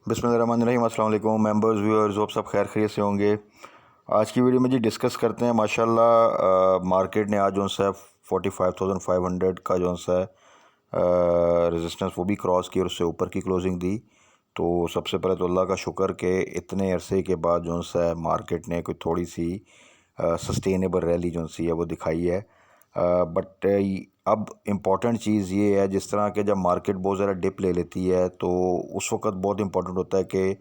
बिस्मिल्लाहिर्रहमानिर्रहीम। अस्सलाम वालेकुम मेंबर्स व्यूअर्स, होप सब खैर खैरियत से होंगे। आज की वीडियो में जी डिस्कस करते हैं माशाल्लाह मार्केट ने आज जो सा 45,500 का जो सा रेजिस्टेंस वो भी क्रॉस की और उससे ऊपर की क्लोजिंग दी। तो सबसे पहले तो अल्लाह का शुक्र कि इतने अरसे के बाद जो सा मार्केट ने कोई थोड़ी सी सस्टेनेबल रैली जो सी है वो दिखाई है। बट अब इम्पॉर्टेंट चीज़ ये है, जिस तरह के जब मार्केट बहुत ज़्यादा डिप ले लेती है तो उस वक्त बहुत इम्पॉर्टेंट होता है कि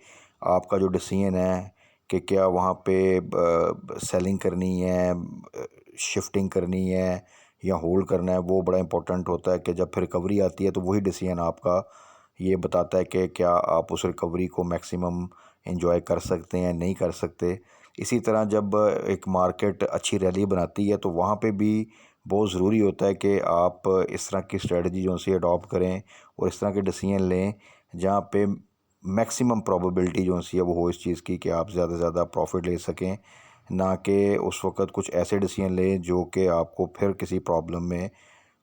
आपका जो डिसीजन है कि क्या वहाँ पे सेलिंग करनी है, शिफ्टिंग करनी है या होल्ड करना है, वो बड़ा इम्पोर्टेंट होता है। कि जब फिर रिकवरी आती है तो वही डिसीजन आपका ये बताता है कि क्या आप उस रिकवरी को मैक्सिमम एंजॉय कर सकते हैं, नहीं कर सकते। इसी तरह जब एक मार्केट अच्छी रैली बनाती है तो वहाँ पे भी बहुत ज़रूरी होता है कि आप इस तरह की स्ट्रेटजी जो सी अडॉप्ट करें और इस तरह के डिसीजन लें जहाँ पे मैक्सिमम प्रोबेबिलिटी जो सी है वो हो इस चीज़ की कि आप ज़्यादा से ज़्यादा प्रॉफिट ले सकें, ना कि उस वक्त कुछ ऐसे डिसीजन लें जो कि आपको फिर किसी प्रॉब्लम में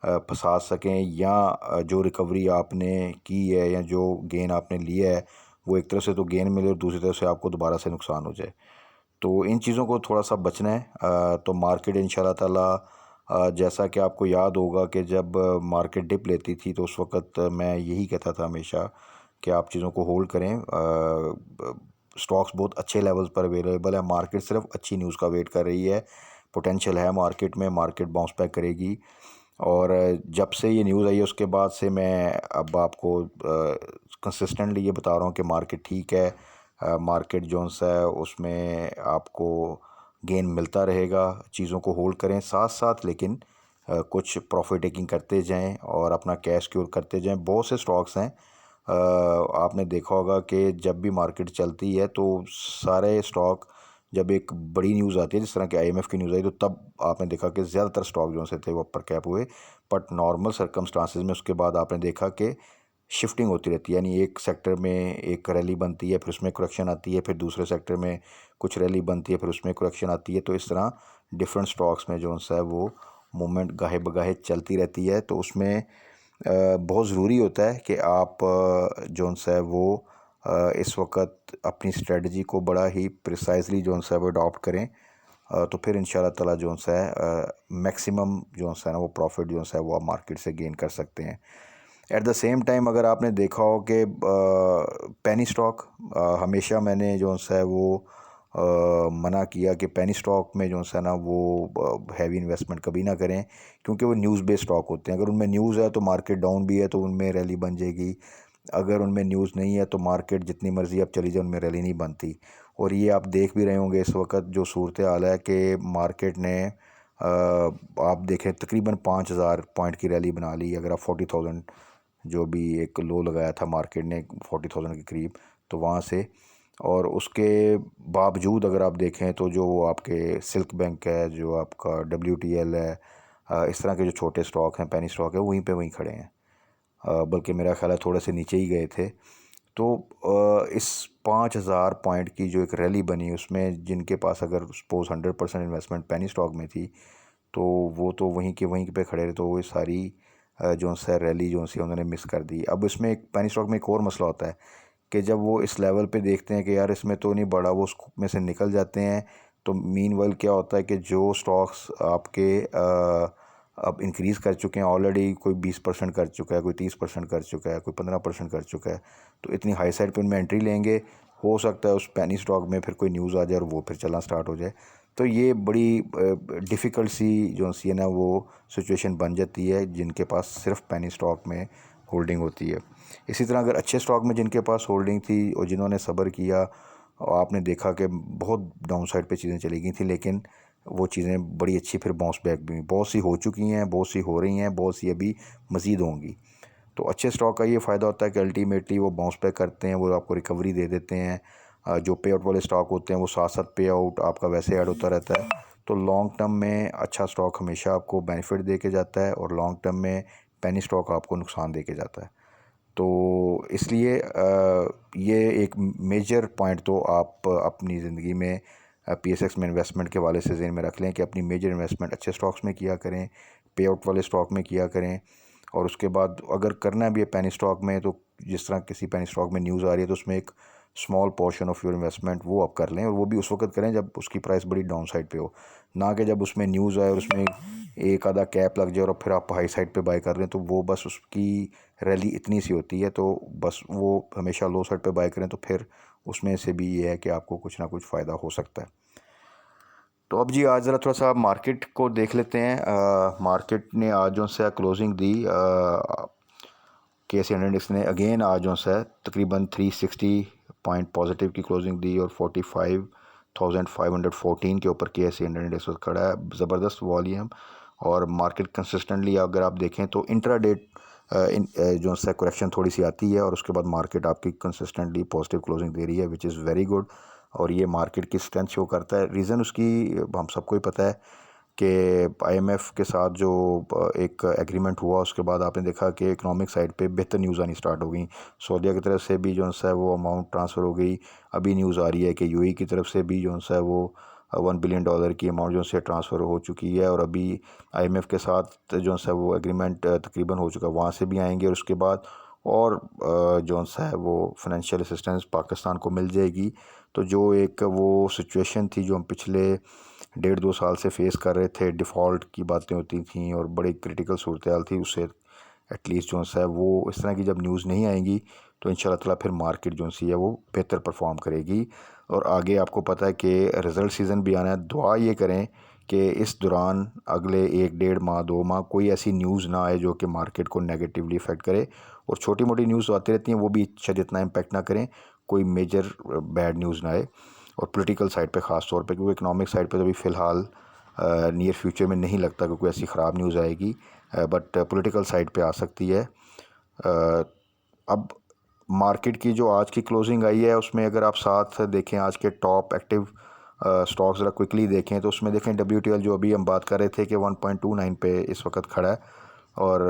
फंसा सकें, या जो रिकवरी आपने की है या जो गेन आपने लिया है वो एक तरफ से तो गेन मिले और दूसरी तरफ से आपको दोबारा से नुकसान हो जाए। तो इन चीज़ों को थोड़ा सा बचना है। तो मार्केट इंशाल्लाह ताला जैसा कि आपको याद होगा कि जब मार्केट डिप लेती थी तो उस वक्त मैं यही कहता था हमेशा कि आप चीज़ों को होल्ड करें। स्टॉक्स बहुत अच्छे लेवल्स पर अवेलेबल है, मार्केट सिर्फ अच्छी न्यूज़ का वेट कर रही है। पोटेंशियल है मार्केट में, मार्केट बाउंस बैक करेगी। और जब से ये न्यूज़ आई है उसके बाद से मैं अब आपको कंसिस्टेंटली ये बता रहा हूँ कि मार्केट ठीक है। मार्केट जोन्स है उसमें आपको गेन मिलता रहेगा। चीज़ों को होल्ड करें साथ साथ, लेकिन कुछ प्रॉफिट टेकिंग करते जाएं और अपना कैश क्योर करते जाएं। बहुत से स्टॉक्स हैं, आपने देखा होगा कि जब भी मार्केट चलती है तो सारे स्टॉक, जब एक बड़ी न्यूज़ आती है जिस तरह की आईएमएफ की न्यूज़ आई, तो तब आपने देखा कि ज़्यादातर स्टॉक जो से थे वो अपर कैप हुए। बट नॉर्मल सर्कमस्टांसिस में उसके बाद आपने देखा कि शिफ्टिंग होती रहती है, यानी एक सेक्टर में एक रैली बनती है, फिर उसमें करेक्शन आती है, फिर दूसरे सेक्टर में कुछ रैली बनती है, फिर उसमें करेक्शन आती है। तो इस तरह डिफरेंट स्टॉक्स में जो सा है वो मूवमेंट गाहे बगाहे चलती रहती है। तो उसमें बहुत ज़रूरी होता है कि आप जो सा है वो इस वक्त अपनी स्ट्रेटजी को बड़ा ही प्रिसाइजली जो सा है वो अडॉप्ट करें। तो फिर इंशाल्लाह ताला जो सा है मैक्सिमम जो सा है ना वो प्रॉफिट जो सा है वो आप मार्केट से गेन कर सकते हैं। एट द सेम टाइम अगर आपने देखा हो कि पेनी स्टॉक, हमेशा मैंने जो सा है वो मना किया कि पेनी स्टॉक में जो सा है ना वो हैवी इन्वेस्टमेंट कभी ना करें, क्योंकि वो न्यूज़ बेस्ड स्टॉक होते हैं। अगर उनमें न्यूज़ है तो मार्केट डाउन भी है तो उनमें रैली बन जाएगी, अगर उनमें न्यूज़ नहीं है तो मार्केट जितनी मर्ज़ी आप चली जाए उनमें रैली नहीं बनती। और ये आप देख भी रहे होंगे इस वक्त जो सूरत हाल है कि मार्केट ने आप देखें तकरीबन 5,000 पॉइंट की रैली बना ली। अगर आप 40,000 जो भी एक लो लगाया था मार्केट ने 40,000 के करीब, तो वहाँ से, और उसके बावजूद अगर आप देखें तो जो आपके सिल्क बैंक है, जो आपका WTL है, इस तरह के जो छोटे स्टॉक हैं, पेनी स्टॉक है, वहीं पे वहीं खड़े हैं। बल्कि मेरा ख्याल है थोड़े से नीचे ही गए थे। तो इस 5,000 पॉइंट की जो एक रैली बनी उसमें जिनके पास अगर सपोज 100% इन्वेस्टमेंट पेनी स्टॉक में थी तो वो तो वहीं के वहीं पे खड़े रहे। तो वो सारी जो सा रैली जो सी उन्होंने मिस कर दी। अब इसमें एक पेनी स्टॉक में एक और मसला होता है कि जब वो इस लेवल पे देखते हैं कि यार इसमें तो नहीं बढ़ा, वो उसमें से निकल जाते हैं। तो मीनवाइल क्या होता है कि जो स्टॉक्स आपके अब इंक्रीज़ कर चुके हैं ऑलरेडी, कोई 20% कर चुका है, कोई 30% कर चुका है, कोई 15% कर चुका है, तो इतनी हाई साइड पे उनमें एंट्री लेंगे। हो सकता है उस पेनी स्टॉक में फिर कोई न्यूज़ आ जाए और वो फिर चलना स्टार्ट हो जाए। तो ये बड़ी डिफ़िकल्ट सी जो सी है ना वो सिचुएशन बन जाती है जिनके पास सिर्फ पेनी स्टॉक में होल्डिंग होती है। इसी तरह अगर अच्छे स्टॉक में जिनके पास होल्डिंग थी और जिन्होंने सब्र किया, और आपने देखा कि बहुत डाउन साइड पे चीज़ें चली गई थी, लेकिन वो चीज़ें बड़ी अच्छी फिर बाउंस बैक भी हुई। बहुत सी हो चुकी हैं, बहुत सी हो रही हैं, बहुत सी अभी मज़ीद होंगी। तो अच्छे स्टॉक का ये फ़ायदा होता है कि अल्टीमेटली वो बाउंस बैक करते हैं, वो आपको रिकवरी दे देते हैं। जो पे आउट वाले स्टॉक होते हैं वो साथ साथ पे आउट आपका वैसे ऐड होता रहता है। तो लॉन्ग टर्म में अच्छा स्टॉक हमेशा आपको बेनिफिट दे के जाता है और लॉन्ग टर्म में पेनी स्टॉक आपको नुकसान दे के जाता है। तो इसलिए ये एक मेजर पॉइंट तो आप अपनी ज़िंदगी में PSX में इन्वेस्टमेंट के वाले से ज़हन में रख लें कि अपनी मेजर इन्वेस्टमेंट अच्छे स्टॉक्स में किया करें, पे आउट वाले स्टॉक में किया करें। और उसके बाद अगर करना भी है पेनी स्टॉक में, तो जिस तरह किसी पेनी स्टॉक में न्यूज़ आ रही है तो उसमें एक small portion of your investment वो आप कर लें, और वो भी उस वक्त करें जब उसकी प्राइस बड़ी डाउन साइड पे हो, ना कि जब उसमें न्यूज़ आए और उसमें एक आधा कैप लग जाए और फिर आप हाई साइड पे बाय कर रहे हैं, तो वो बस उसकी रैली इतनी सी होती है, तो बस वो हमेशा लो साइड पे बाय करें, तो फिर उसमें से भी ये है कि आपको कुछ ना कुछ फ़ायदा हो सकता है। तो अब जी आज ज़रा थोड़ा सा मार्केट को देख लेते हैं। मार्केट ने आज जो से क्लोजिंग दी, के सी इंडेक्स ने अगेन आज जो है तकरीबन 360 पॉइंट पॉजिटिव की क्लोजिंग दी और 45,514 के ऊपर के सी इंडेक्स खड़ा है। ज़बरदस्त वॉल्यूम और मार्केट कंसिस्टेंटली अगर आप देखें तो इंट्रा डे जो है करेक्शन थोड़ी सी आती है और उसके बाद मार्केट आपकी कंसिस्टेंटली पॉजिटिव क्लोजिंग दे रही है, विच इज़ वेरी गुड। और ये मार्केट की स्ट्रेंथ शो करता है। रीज़न उसकी हम सबको ही पता है कि आईएमएफ के साथ जो एक एग्रीमेंट हुआ, उसके बाद आपने देखा कि इकोनॉमिक साइड पे बेहतर न्यूज़ आनी स्टार्ट हो गई। सऊदीया की तरफ से भी जो है वो अमाउंट ट्रांसफ़र हो गई। अभी न्यूज़ आ रही है कि यूएई की तरफ से भी जो है वो $1 बिलियन की अमाउंट जो है ट्रांसफ़र हो चुकी है, और अभी आईएमएफ के साथ जो है वो एग्रीमेंट तकरीबन हो चुका है, वहाँ से भी आएंगे। और उसके बाद और जो है वो फाइनेंशियल असिस्टेंस पाकिस्तान को मिल जाएगी। तो जो एक वो सिचुएशन थी जो हम पिछले 1.5-2 साल से फेस कर रहे थे, डिफ़ॉल्ट की बातें होती थी और बड़ी क्रिटिकल सूरत हाल थी, उससे एटलीस्ट जो है वो इस तरह की जब न्यूज़ नहीं आएंगी तो इंशाल्लाह ताला फिर मार्केट जो सी है वो बेहतर परफॉर्म करेगी। और आगे आपको पता है कि रिज़ल्ट सीज़न भी आना है। दुआ ये करें कि इस दौरान अगले 1-1.5 माह 2 माह कोई ऐसी न्यूज़ ना आए जो कि मार्केट को नेगेटिवली इफ़ेक्ट करे, और छोटी मोटी न्यूज़ आती रहती हैं वो भी शायद इतना इम्पेक्ट ना करें, कोई मेजर बैड न्यूज़ ना आए। और पॉलिटिकल साइड पे ख़ास तौर पे, क्योंकि इकोनॉमिक साइड पे तो अभी फ़िलहाल नियर फ्यूचर में नहीं लगता कि कोई ऐसी ख़राब न्यूज़ आएगी, बट पॉलिटिकल साइड पे आ सकती है। अब मार्केट की जो आज की क्लोजिंग आई है उसमें अगर आप साथ देखें आज के टॉप एक्टिव स्टॉक्स ज़रा क्विकली देखें, तो उसमें देखें WTL जो अभी हम बात कर रहे थे कि 1.29 पे इस वक्त खड़ा है। और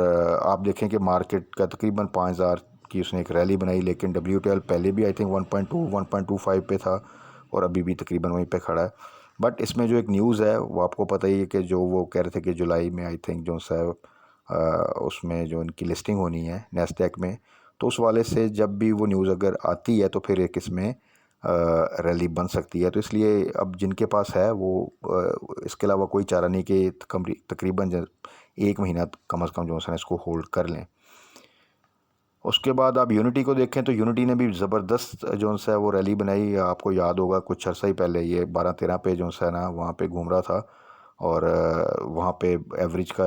आप देखें कि मार्केट का तकरीबन 5,000 की उसने एक रैली बनाई, लेकिन WTL पहले भी आई थिंक 1.25 पे था और अभी भी तकरीबन वहीं पे खड़ा है। बट इसमें जो एक न्यूज़ है वो आपको पता ही है कि जो वो कह रहे थे कि जुलाई में आई थिंक जो है उसमें जो इनकी लिस्टिंग होनी है नैस्डैक में, तो उस वाले से जब भी वो न्यूज़ अगर आती है तो फिर एक इसमें रैली बन सकती है। तो इसलिए अब जिनके पास है वो इसके अलावा कोई चारा नहीं कि तकरीबन 1 महीना कम से कम जो है इसको होल्ड कर लें। उसके बाद आप यूनिटी को देखें तो यूनिटी ने भी ज़बरदस्त जो है वो रैली बनाई। आपको याद होगा कुछ अर्सा ही पहले ये 12-13 पे जो है ना वहाँ पे घूम रहा था, और वहाँ पे एवरेज का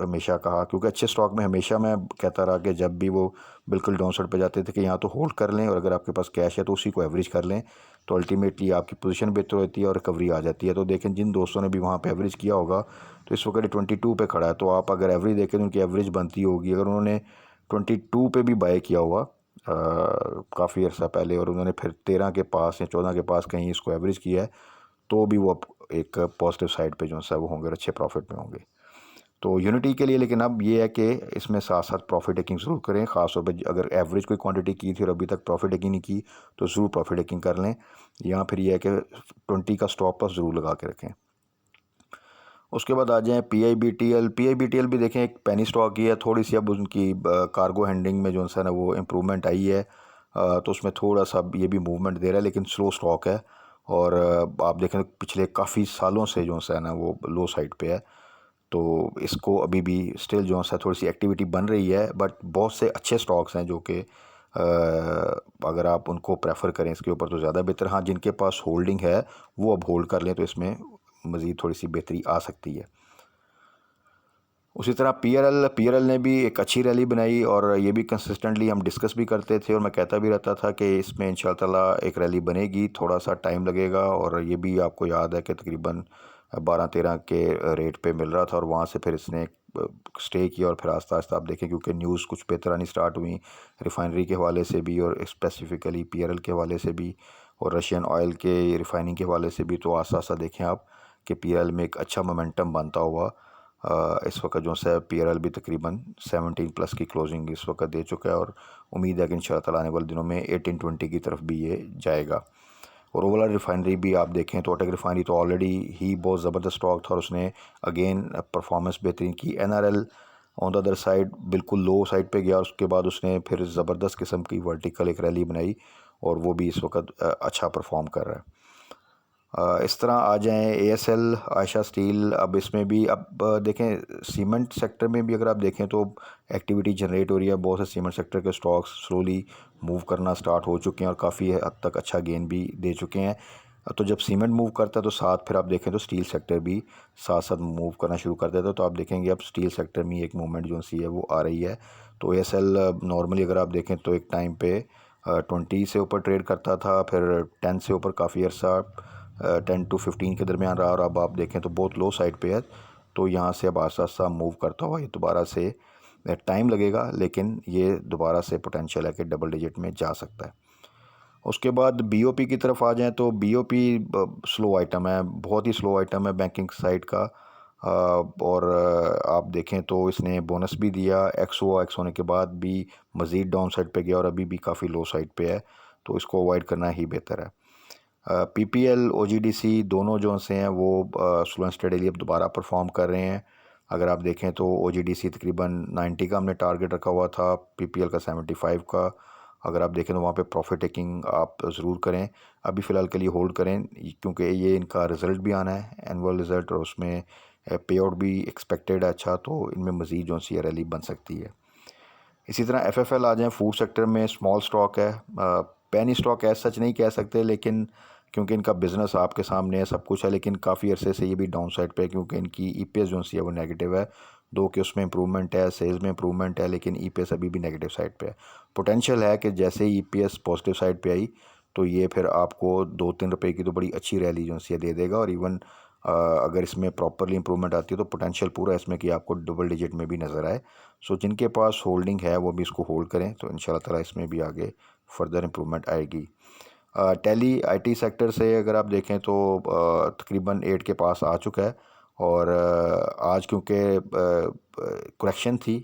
हमेशा कहा, क्योंकि अच्छे स्टॉक में हमेशा मैं कहता रहा कि जब भी वो बिल्कुल डाउन साइड पे जाते थे कि यहाँ तो होल्ड कर लें, और अगर आपके पास कैश है तो उसी को एवरेज कर लें, तो अल्टीमेटली आपकी पोजीशन बेहतर होती है और रिकवरी आ जाती है। तो देखें जिन दोस्तों ने भी वहाँ पे एवरेज किया होगा तो इस वक्त 22 पे खड़ा है, तो आप अगर एवरेज देखें तो उनकी एवरेज बनती होगी। अगर उन्होंने 22 पे भी बाय किया हुआ काफ़ी अर्सा पहले, और उन्होंने फिर 13 के पास या 14 के पास कहीं इसको एवरेज किया है, तो भी वो एक पॉजिटिव साइड पे जो है वो होंगे, अच्छे प्रॉफिट में होंगे। तो यूनिटी के लिए लेकिन अब ये है कि इसमें साथ साथ प्रॉफिट टेकिंग ज़रूर करें, ख़ासतौर पे अगर एवरेज कोई क्वांटिटी की थी और अभी तक प्रॉफिट टेकिंग नहीं की तो ज़रूर प्रॉफिट टेकिंग कर लें, या फिर ये है कि 20 का स्टॉप लॉस ज़रूर लगा के रखें। उसके बाद आ जाएँ P I B T L भी देखें एक पेनी स्टॉक ही है, थोड़ी सी अब उनकी कार्गो हैंडलिंग में जो है ना वो इम्प्रूवमेंट आई है, तो उसमें थोड़ा सा ये भी मूवमेंट दे रहा है, लेकिन स्लो स्टॉक है। और आप देखें तो पिछले काफ़ी सालों से जो है ना वो लो साइड पे है, तो इसको अभी भी स्टिल जो है थोड़ी सी एक्टिविटी बन रही है, बट बहुत से अच्छे स्टॉक्स हैं जो कि अगर आप उनको प्रेफर करें इसके ऊपर तो ज़्यादा बेहतर। हाँ, जिनके पास होल्डिंग है वो अब होल्ड कर लें तो इसमें मज़ीद थोड़ी सी बेहतरी आ सकती है। उसी तरह पी आर एल ने भी एक अच्छी रैली बनाई, और ये भी कंसिस्टेंटली हम डिस्कस भी करते थे और मैं कहता भी रहता था कि इसमें इंशाअल्लाह ताला एक रैली बनेगी, थोड़ा सा टाइम लगेगा। और ये भी आपको याद है कि तकरीबन 12-13 के रेट पे मिल रहा था, और वहाँ से फिर इसने स्टे किया और फिर आस्ता आस्ता आप देखें क्योंकि न्यूज़ कुछ बेहतर आनी स्टार्ट हुई रिफाइनरी के हवाले से भी और स्पेसिफ़िकली पी आर एल के हवाले से भी, और रशियन ऑयल के रिफाइनिंग के हवाले से भी। तो आस्ता आस्ता देखें आप कि पी आर एल में एक अच्छा मोमेंटम बनता हुआ इस वक्त जो है पी.आर.एल भी तकरीबन 17+ की क्लोजिंग इस वक्त दे चुका है, और उम्मीद है कि इंशाअल्लाह ताला आने वाले दिनों में 18-20 की तरफ भी ये जाएगा। और ओवरऑल रिफाइनरी भी आप देखें तो ओटेक रिफाइनरी तो ऑलरेडी ही बहुत ज़बरदस्त स्टॉक था, और उसने अगेन परफॉर्मेंस बेहतरीन की। NRL on the other side बिल्कुल लो साइड पे गया, उसके बाद उसने फिर ज़बरदस्त किस्म की वर्टिकल एक रैली बनाई और वो भी इस वक्त अच्छा परफॉर्म कर रहा है। इस तरह आ जाएं एएसएल, आयशा स्टील। अब इसमें भी अब देखें सीमेंट सेक्टर में भी अगर आप देखें तो एक्टिविटी जनरेट हो रही है, बहुत से सीमेंट सेक्टर के स्टॉक्स स्लोली मूव करना स्टार्ट हो चुके हैं और काफ़ी हद तक अच्छा गेन भी दे चुके हैं। तो जब सीमेंट मूव करता है तो साथ फिर आप देखें तो स्टील सेक्टर भी साथ साथ मूव करना शुरू कर देता है। तो आप देखेंगे अब स्टील सेक्टर में एक मूवमेंट जो सी है वो आ रही है। तो एएसएल नॉर्मली अगर आप देखें तो एक टाइम पे 20 से ऊपर ट्रेड करता था, फिर 10 से ऊपर काफ़ी अर्सा 10 to 15 के दरमियान रहा, और अब आप देखें तो बहुत लो साइड पे है। तो यहाँ से अब आस्ता आस्ता मूव करता हुआ ये दोबारा से, टाइम लगेगा लेकिन ये दोबारा से पोटेंशियल है कि डबल डिजिट में जा सकता है। उसके बाद बीओपी की तरफ आ जाएं तो बीओपी स्लो आइटम है, बहुत ही स्लो आइटम है बैंकिंग साइड का। और आप देखें तो इसने बोनस भी दिया, एक्स होने के बाद भी मज़ीद डाउन साइड पे गया और अभी भी काफ़ी लो साइड पे है, तो इसको अवॉइड करना ही बेहतर है। पीपीएल ओजीडीसी दोनों जो से हैं वो स्लो एंड स्टेडीली अब दोबारा परफॉर्म कर रहे हैं। अगर आप देखें तो ओजीडीसी तकरीबन 90 का हमने टारगेट रखा हुआ था, पीपीएल का 75 का। अगर आप देखें तो वहाँ पे प्रॉफिट टेकिंग आप ज़रूर करें, अभी फ़िलहाल के लिए होल्ड करें, क्योंकि ये इनका रिज़ल्ट भी आना है, एनुअल रिज़ल्ट, और उसमें पे आउट भी एक्सपेक्टेड है अच्छा, तो इनमें मज़ीद जो सी रैली बन सकती है। इसी तरह एफएफएल आ जाएं, फूड सेक्टर में स्मॉल स्टॉक है, पेनी स्टॉक है सच नहीं कह सकते, लेकिन क्योंकि इनका बिज़नेस आपके सामने है, सब कुछ है, लेकिन काफ़ी अरसे से ये भी डाउन साइड पे है क्योंकि इनकी ईपीएस जो सी है वो नेगेटिव है। दो कि उसमें इंप्रूवमेंट है, सेल्स में इंप्रूवमेंट है, लेकिन ईपीएस अभी भी नेगेटिव साइड पे है। पोटेंशियल है कि जैसे ही ईपीएस पॉजिटिव साइड पे आई तो ये फिर आपको 2-3 रुपए की तो बड़ी अच्छी रैली जो सी दे देगा, और इवन अगर इसमें प्रॉपरली इंप्रूवमेंट आती है तो पोटेंशियल पूरा इसमें कि आपको डबल डिजिट में भी नज़र आए। सो जिनके पास होल्डिंग है वो भी इसको होल्ड करें, तो इंशाल्लाह ताला इसमें भी आगे फर्दर इंप्रूवमेंट आएगी। टेली आईटी सेक्टर से अगर आप देखें तो तकरीबन 8 के पास आ चुका है, और आज क्योंकि करेक्शन थी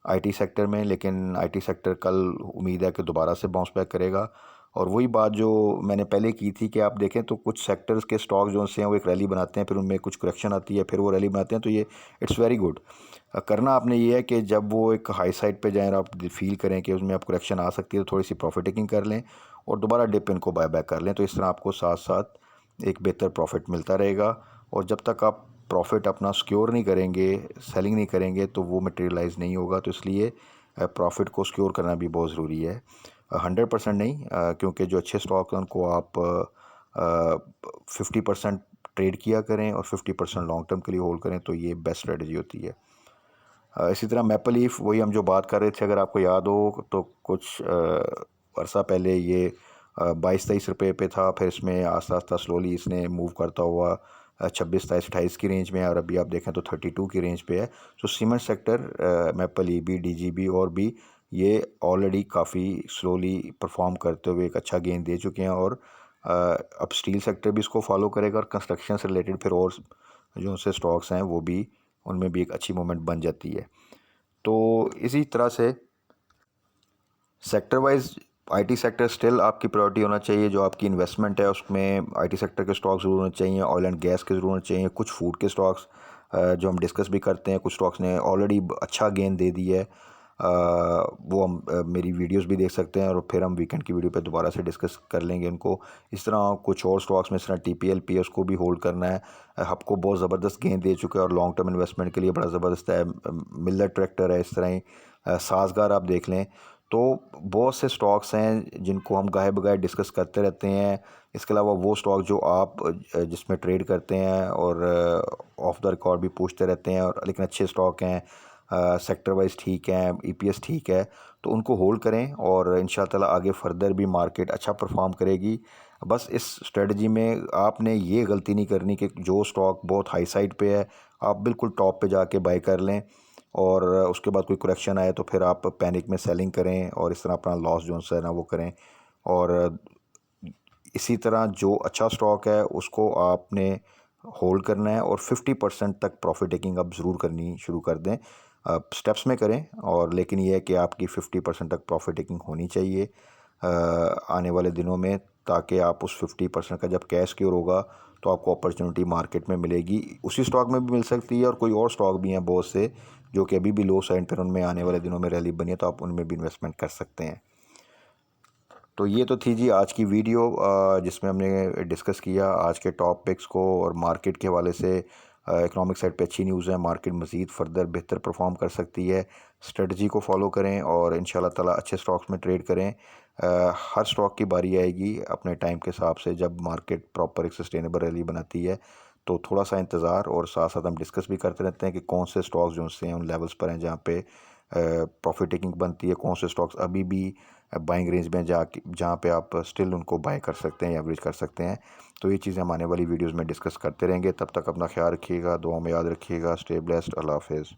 आईटी सेक्टर में, लेकिन आईटी सेक्टर कल उम्मीद है कि दोबारा से बाउंस बैक करेगा। और वही बात जो मैंने पहले की थी कि आप देखें तो कुछ सेक्टर्स के स्टॉक जो से हैं वो एक रैली बनाते हैं, फिर उनमें कुछ करेक्शन आती है, फिर वो रैली बनाते हैं, तो ये इट्स वेरी गुड। करना आपने ये है कि जब वो एक हाई साइड पे जाएं और आप फील करें कि उसमें आप करेक्शन आ सकती है तो थोड़ी सी प्रॉफिट टेकिंग कर लें और दोबारा डिप इनको बाय बैक कर लें, तो इस तरह आपको साथ साथ एक बेहतर प्रॉफिट मिलता रहेगा। और जब तक आप प्रॉफिट अपना सिक्योर नहीं करेंगे, सेलिंग नहीं करेंगे, तो वो मटेरियलाइज नहीं होगा। तो इसलिए प्रॉफिट को सिक्योर करना भी बहुत ज़रूरी है। 100% नहीं, क्योंकि जो अच्छे स्टॉक हैं उनको आप 50% ट्रेड किया करें और 50% लॉन्ग टर्म के लिए होल्ड करें, तो ये बेस्ट स्ट्रेटजी होती है। इसी तरह मैपल लीफ, वही हम जो बात कर रहे थे, अगर आपको याद हो तो कुछ अरसा पहले ये 22-23 रुपये पे था, फिर इसमें आस्ता आस्ता स्लोली इसने मूव करता हुआ 26-27-28 की रेंज में है, और अभी आप देखें तो 32 की रेंज पे है। सो cement sector, maple EB, DGB और भी ये ऑलरेडी काफ़ी स्लोली परफॉर्म करते हुए एक अच्छा गेन दे चुके हैं, और अब स्टील सेक्टर भी इसको फॉलो करेगा, और कंस्ट्रक्शन से रिलेटेड फिर और जो उनसे स्टॉक्स हैं वो भी, उनमें भी एक अच्छी मूवमेंट बन जाती है। तो इसी तरह से sector wise IT sector still आपकी प्रायोरिटी होना चाहिए। जो आपकी इन्वेस्टमेंट है उसमें आईटी सेक्टर के स्टॉक्स ज़रूर होने चाहिए, ऑयल एंड गैस के ज़रूर होने चाहिए, कुछ फूड के स्टॉक्स जो हम डिस्कस भी करते हैं, कुछ स्टॉक्स ने ऑलरेडी अच्छा गेन दे दी है, वो हम मेरी वीडियोस भी देख सकते हैं, और फिर हम वीकेंड की वीडियो पे दोबारा से डिस्कस कर लेंगे उनको। इस तरह कुछ और स्टॉक्स में, इस तरह टीपीएल पीएस को भी होल्ड करना है, आपको बहुत ज़बरदस्त गेन दे चुका है और लॉन्ग टर्म इन्वेस्टमेंट के लिए बड़ा ज़बरदस्त है। मिलर ट्रैक्टर है, इस तरह ही साजगार आप देख लें। तो बहुत से स्टॉक्स हैं जिनको हम गाहे बगाहे डिस्कस करते रहते हैं। इसके अलावा वो स्टॉक जो आप जिसमें ट्रेड करते हैं और ऑफ द रिकॉर्ड भी पूछते रहते हैं, और लेकिन अच्छे स्टॉक हैं, सेक्टर वाइज ठीक है, ईपीएस ठीक है, तो उनको होल्ड करें और इंशाल्लाह ताला आगे फर्दर भी मार्केट अच्छा परफॉर्म करेगी। बस इस स्ट्रेटजी में आपने ये गलती नहीं करनी कि जो स्टॉक बहुत हाई साइड पे है आप बिल्कुल टॉप पे जाके बाय कर लें, और उसके बाद कोई करेक्शन आए तो फिर आप पैनिक में सेलिंग करें और इस तरह अपना लॉस जो है ना वो करें। और इसी तरह जो अच्छा स्टॉक है उसको आपने होल्ड करना है, और 50% तक प्रॉफिट टेकिंग अब ज़रूर करनी शुरू कर दें। स्टेप्स में करें, और लेकिन ये है कि आपकी 50% तक प्रॉफिट टेकिंग होनी चाहिए आने वाले दिनों में, ताकि आप उस 50% का जब कैश क्योर होगा तो आपको अपॉर्चुनिटी मार्केट में मिलेगी। उसी स्टॉक में भी मिल सकती है, और कोई और स्टॉक भी हैं बहुत से जो कि अभी भी लो साइड पर, उनमें आने वाले दिनों में रैली बनी है तो आप उनमें भी इन्वेस्टमेंट कर सकते हैं। तो ये तो थी जी आज की वीडियो, जिसमें हमने डिस्कस किया आज के टॉपिक्स को, और मार्केट के हवाले से इकोनॉमिक साइड पे अच्छी न्यूज़ है, मार्केट मज़ीद फर्दर बेहतर परफॉर्म कर सकती है। स्ट्रेटजी को फॉलो करें और इंशाल्लाह ताला अच्छे स्टॉक्स में ट्रेड करें। हर स्टॉक की बारी आएगी अपने टाइम के हिसाब से, जब मार्केट प्रॉपर एक सस्टेनेबल रैली बनाती है। तो थोड़ा सा इंतज़ार, और साथ साथ हम डिस्कस भी करते रहते हैं कि कौन से स्टॉक्स जो से हैं उन लेवल्स पर हैं जहाँ पे प्रॉफिट टेकिंग बनती है, कौन से स्टॉक्स अभी भी बाइंग रेंज में जहाँ पे आप स्टिल उनको बाय कर सकते हैं या एवरेज कर सकते हैं। तो ये चीज़ें हम आने वाली वीडियोज़ में डिस्कस करते रहेंगे। तब तक अपना ख्याल रखिएगा, दुआ में याद रखिएगा। Stay blessed. अल्लाह हाफिज़।